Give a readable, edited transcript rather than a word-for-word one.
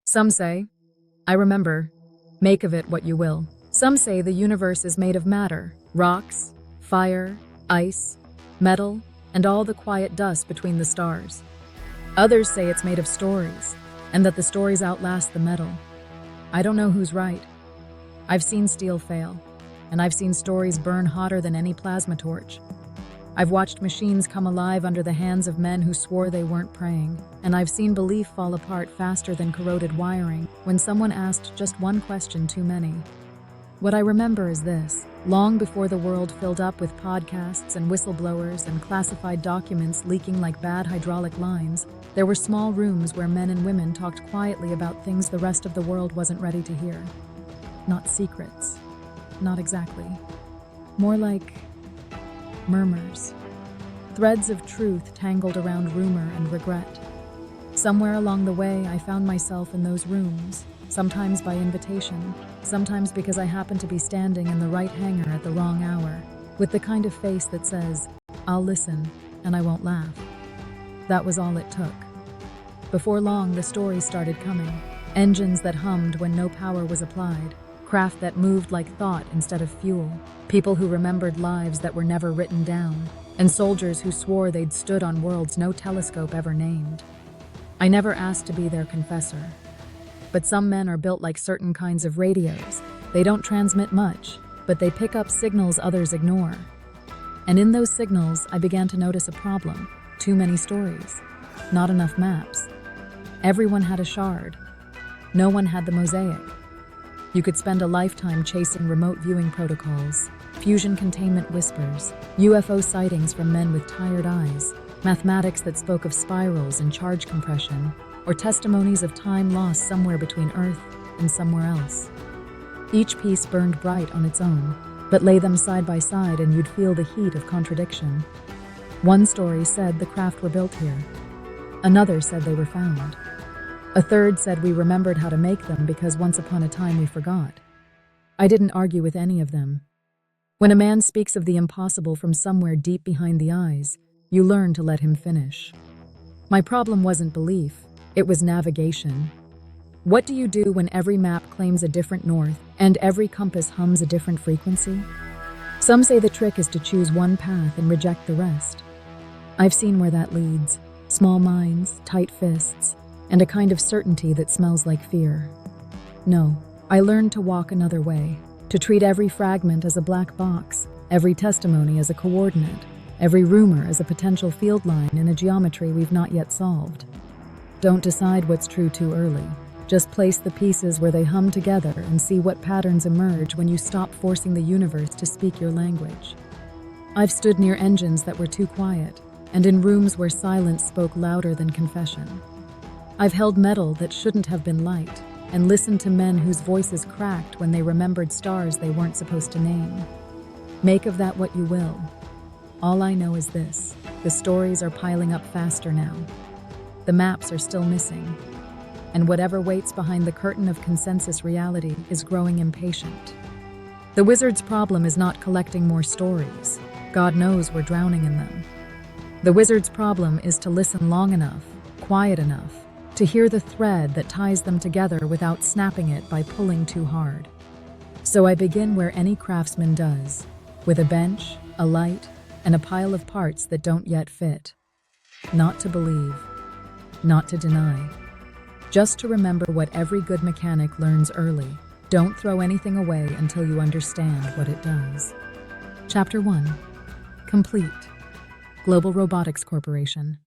Some say, I remember, make of it what you will. Some say the universe is made of matter, rocks, fire, ice, metal, and all the quiet dust between the stars. Others say it's made of stories, and that the stories outlast the metal. I don't know who's right. I've seen steel fail, and I've seen stories burn hotter than any plasma torch. I've watched machines come alive under the hands of men who swore they weren't praying, and I've seen belief fall apart faster than corroded wiring when someone asked just one question too many. What I remember is this: long before the world filled up with podcasts and whistleblowers and classified documents leaking like bad hydraulic lines, there were small rooms where men and women talked quietly about things the rest of the world wasn't ready to hear. Not secrets. Not exactly. More like murmurs. Threads of truth tangled around rumor and regret. Somewhere along the way, I found myself in those rooms, sometimes by invitation, sometimes because I happened to be standing in the right hangar at the wrong hour, with the kind of face that says, I'll listen, and I won't laugh. That was all it took. Before long, the stories started coming. Engines that hummed when no power was applied. Craft that moved like thought instead of fuel. People who remembered lives that were never written down. And soldiers who swore they'd stood on worlds no telescope ever named. I never asked to be their confessor. But some men are built like certain kinds of radios. They don't transmit much, but they pick up signals others ignore. And in those signals, I began to notice a problem. Too many stories. Not enough maps. Everyone had a shard. No one had the mosaic. You could spend a lifetime chasing remote viewing protocols, fusion containment whispers, UFO sightings from men with tired eyes, mathematics that spoke of spirals and charge compression, or testimonies of time lost somewhere between Earth and somewhere else. Each piece burned bright on its own, but lay them side by side and you'd feel the heat of contradiction. One story said the craft were built here. Another said they were found. A third said we remembered how to make them because once upon a time we forgot. I didn't argue with any of them. When a man speaks of the impossible from somewhere deep behind the eyes, you learn to let him finish. My problem wasn't belief, it was navigation. What do you do when every map claims a different north and every compass hums a different frequency? Some say the trick is to choose one path and reject the rest. I've seen where that leads. Small minds, tight fists, and a kind of certainty that smells like fear. No, I learned to walk another way, to treat every fragment as a black box, every testimony as a coordinate, every rumor as a potential field line in a geometry we've not yet solved. Don't decide what's true too early. Just place the pieces where they hum together and see what patterns emerge when you stop forcing the universe to speak your language. I've stood near engines that were too quiet, and in rooms where silence spoke louder than confession. I've held metal that shouldn't have been light, and listened to men whose voices cracked when they remembered stars they weren't supposed to name. Make of that what you will. All I know is this: the stories are piling up faster now. The maps are still missing. And whatever waits behind the curtain of consensus reality is growing impatient. The wizard's problem is not collecting more stories. God knows we're drowning in them. The wizard's problem is to listen long enough, quiet enough, to hear the thread that ties them together without snapping it by pulling too hard. So I begin where any craftsman does, with a bench, a light, and a pile of parts that don't yet fit. Not to believe, not to deny. Just to remember what every good mechanic learns early. Don't throw anything away until you understand what it does. Chapter 1. Complete. Global Robotics Corporation.